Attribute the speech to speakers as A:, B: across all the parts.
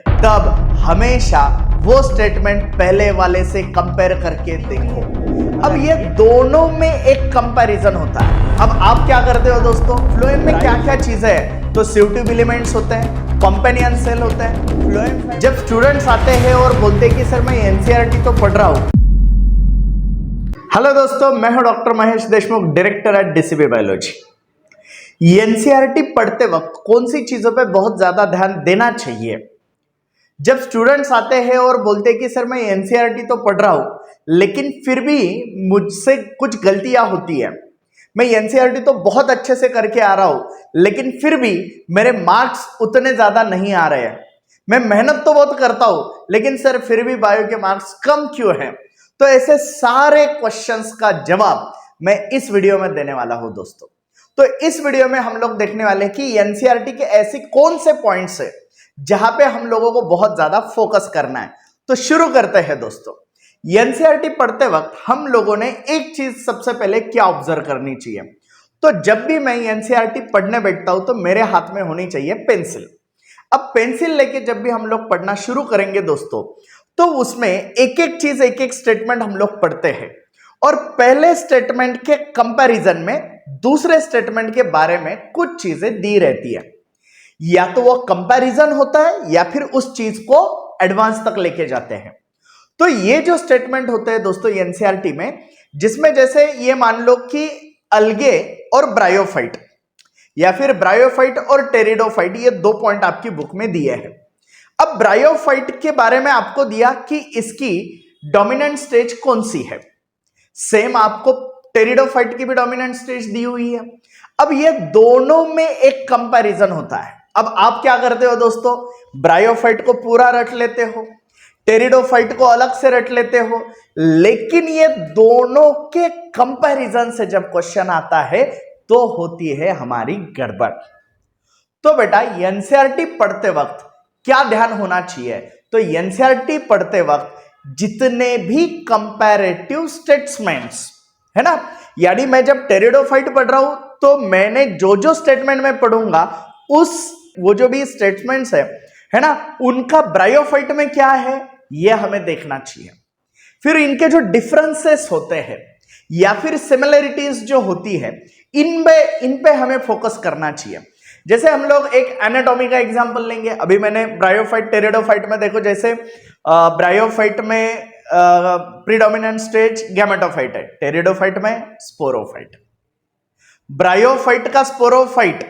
A: तब हमेशा वो स्टेटमेंट पहले वाले से कंपेयर करके देखो। अब ये दोनों में एक कंपैरिजन होता है। अब आप क्या करते हो दोस्तों, फ्लोएम में क्या क्या चीजें हैं, तो सिउटिव एलिमेंट्स होते हैं, कंपेनियन सेल होते हैं, फ्लोएम। जब स्टूडेंट्स आते हैं और बोलते हैं कि सर मैं एनसीईआरटी तो पढ़ रहा हूं। हेलो दोस्तों, मैं हूं doctor Mahesh Deshmukh, director at DCB biology. NCERT पढ़ते वक्त कौन सी चीजों पे बहुत ज्यादा ध्यान देना चाहिए? जब स्टूडेंट्स आते हैं और बोलते हैं कि सर मैं एनसीईआरटी तो पढ़ रहा हूं, लेकिन फिर भी मुझसे कुछ गलतियां होती है, मैं एनसीईआरटी तो बहुत अच्छे से करके आ रहा हूं, लेकिन फिर भी मेरे मार्क्स उतने ज्यादा नहीं आ रहे हैं। मैं मेहनत तो बहुत करता हूं, लेकिन सर फिर भी बायो के मार्क्स कम क्यों हैं? तो ऐसे सारे क्वेश्चंस का जवाब मैं इस वीडियो में देने वाला हूं दोस्तों। तो इस वीडियो में हम लोग देखने वाले हैं कि एनसीईआरटी के ऐसे कौन से पॉइंट्स है जहां पे हम लोगों को बहुत ज्यादा फोकस करना है। तो शुरू करते हैं दोस्तों। एनसीईआरटी पढ़ते वक्त हम लोगों ने एक चीज सबसे पहले क्या ऑब्जर्व करनी चाहिए, तो जब भी मैं एनसीईआरटी पढ़ने बैठता हूं तो मेरे हाथ में होनी चाहिए पेंसिल। अब पेंसिल लेके जब भी हम लोग पढ़ना शुरू करेंगे दोस्तों, तो उसमें एक एक चीज, एक एक स्टेटमेंट हम लोग पढ़ते हैं और पहले स्टेटमेंट के कंपैरिजन में दूसरे स्टेटमेंट के बारे में कुछ चीजें दी रहती है। या तो वो कंपैरिजन होता है या फिर उस चीज को एडवांस तक लेके जाते हैं। तो ये जो स्टेटमेंट होते हैं दोस्तों एनसीईआरटी में, जिसमें जैसे ये मान लो कि अलगे और ब्रायोफाइट या फिर ब्रायोफाइट और टेरिडोफाइट, ये दो पॉइंट आपकी बुक में दिए हैं। अब ब्रायोफाइट के बारे में आपको दिया कि इसकी डोमिनेंट स्टेज कौन सी है, सेम आपको टेरिडोफाइट की भी डोमिनेंट स्टेज दी हुई है। अब ये दोनों में एक कंपैरिजन होता है। अब आप क्या करते हो दोस्तों, ब्रायोफाइट को पूरा रट लेते हो, टेरिडोफाइट को अलग से रट लेते हो, लेकिन ये दोनों के कंपैरिजन से जब क्वेश्चन आता है तो होती है हमारी गड़बड़। तो बेटा एनसीईआरटी पढ़ते वक्त क्या ध्यान होना चाहिए, तो एनसीईआरटी पढ़ते वक्त जितने भी कंपैरेटिव स्टेटमेंट्स है ना, यानी मैं जब टेरिडोफाइट पढ़ रहा हूं तो मैंने जो जो स्टेटमेंट में पढ़ूंगा वो जो भी स्टेटमेंट्स है ना, उनका ब्रायोफाइट में क्या है ये हमें देखना चाहिए। फिर इनके जो डिफरेंसेस होते हैं या फिर सिमिलरिटीज जो होती है, इन पे हमें फोकस करना चाहिए। जैसे हम लोग एक एनाटॉमी का एग्जांपल लेंगे। अभी मैंने ब्रायोफाइट टेरिडोफाइट में देखो, जैसे ब्रायोफाइट में प्रीडोमिनेंट स्टेज गैमेटोफाइट है, टेरिडोफाइट में स्पोरोफाइट। ब्रायोफाइट का स्पोरोफाइट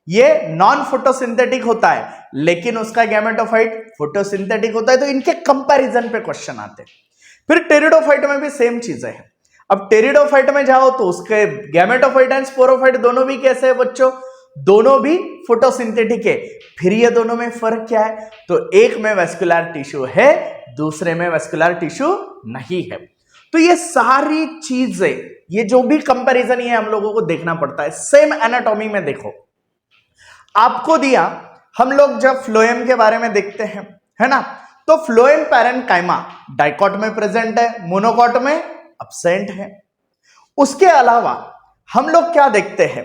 A: ये नॉन फोटोसिंथेटिक होता है, लेकिन उसका गैमेटोफाइट फोटोसिंथेटिक होता है, तो इनके कंपैरिजन पे क्वेश्चन आते हैं। फिर टेरिडोफाइट में भी सेम चीजें हैं। अब टेरिडोफाइट में जाओ तो उसके गैमेटोफाइट एंड स्पोरोफाइट दोनों भी कैसे है बच्चों, दोनों भी फोटोसिंथेटिक है। फिर ये दोनों में फर्क क्या है, तो एक में वेस्कुलर टिश्यू है, दूसरे में वेस्कुलर टिश्यू नहीं है। तो ये सारी चीजें, ये जो भी कंपैरिजन ये हम लोगों को देखना पड़ता है। सेम एनाटॉमी में देखो, आपको दिया, हम लोग जब फ्लोएम के बारे में देखते हैं है ना, तो फ्लोएम पैरेन्काइमा डाइकॉट में प्रेजेंट है, मोनोकॉट में एब्सेंट है। उसके अलावा हम लोग क्या देखते हैं,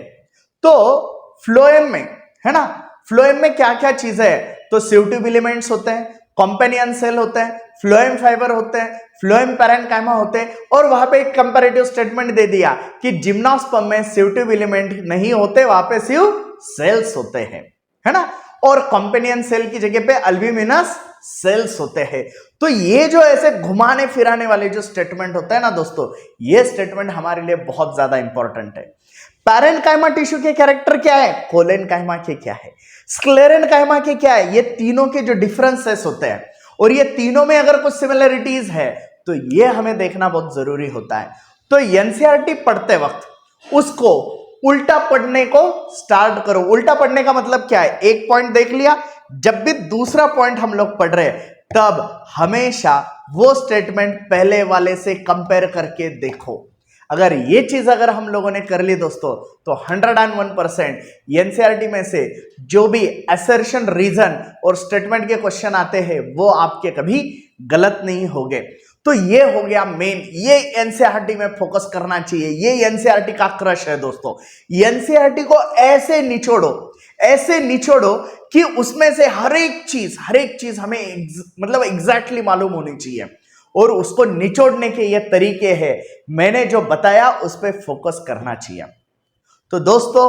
A: तो फ्लोएम में है ना, फ्लोएम में क्या क्या चीजें है, तो सिउटिव एलिमेंट्स होते हैं, कंपेनियन सेल होते हैं, फ्लोएम फाइबर होते हैं, फ्लोएम पैरेन्काइमा होते हैं, और वहां पे एक कंपैरेटिव स्टेटमेंट दे दिया कि जिम्नोस्पर्म में सिउटिव एलिमेंट नहीं होते, वहां पे सिर्फ सेल्स होते हैं है ना, और कंपेनियन सेल की जगह पे अल्ब्यूमिनस सेल्स होते हैं। तो ये जो ऐसे घुमाने फिराने वाले जो स्टेटमेंट होते हैं ना दोस्तों, ये स्टेटमेंट हमारे लिए बहुत ज्यादा इंपॉर्टेंट है। पैरेन्काइमा टिश्यू के कैरेक्टर क्या है, कोलेनकाइमा के क्या है, स्क्लेरेनकाइमा के क्या है, ये तीनों के जो डिफरेंसेस होते हैं, और ये तीनों में अगर कुछ सिमिलरिटीज है तो ये हमें देखना बहुत जरूरी होता है। तो एनसीईआरटी पढ़ते वक्त उसको उल्टा पढ़ने को स्टार्ट करो। उल्टा पढ़ने का मतलब क्या है, एक पॉइंट देख लिया, जब भी दूसरा पॉइंट हम लोग पढ़ रहे हैं तब हमेशा वो स्टेटमेंट पहले वाले से कंपेयर करके देखो। अगर ये चीज अगर हम लोगों ने कर ली दोस्तों, तो 101% एनसीईआरटी में से जो भी असर्शन, रीजन और स्टेटमेंट के क्वेश्चन आते हैं वो आपके कभी गलत नहीं होंगे। तो ये हो गया मेन, ये एनसीईआरटी में फोकस करना चाहिए, ये एनसीईआरटी का क्रश है दोस्तों। एनसीईआरटी को ऐसे निचोड़ो कि उसमें से हर एक चीज हमें मतलब एग्जैक्टली मालूम होनी चाहिए, और उसको निचोड़ने के ये तरीके हैं, मैंने जो बताया उस पर फोकस करना चाहिए। तो दोस्तों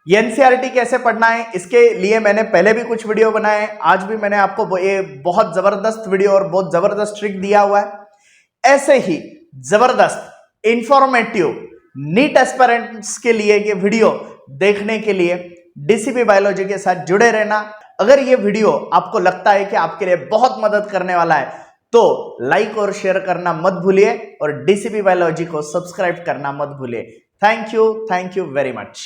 A: एनसीईआरटी कैसे पढ़ना है, इसके लिए मैंने पहले भी कुछ वीडियो बनाए हैं, आज भी मैंने आपको ये बहुत जबरदस्त वीडियो और बहुत जबरदस्त ट्रिक दिया हुआ है। ऐसे ही जबरदस्त इंफॉर्मेटिव नीट एस्पिरेंट्स के लिए ये वीडियो देखने के लिए डीसीपी बायोलॉजी के साथ जुड़े रहना। अगर ये वीडियो आपको लगता है कि आपके लिए बहुत मदद करने वाला है तो लाइक और शेयर करना मत भूलिए, और डीसीपी बायोलॉजी को सब्सक्राइब करना मत भूलिए। Thank you very much.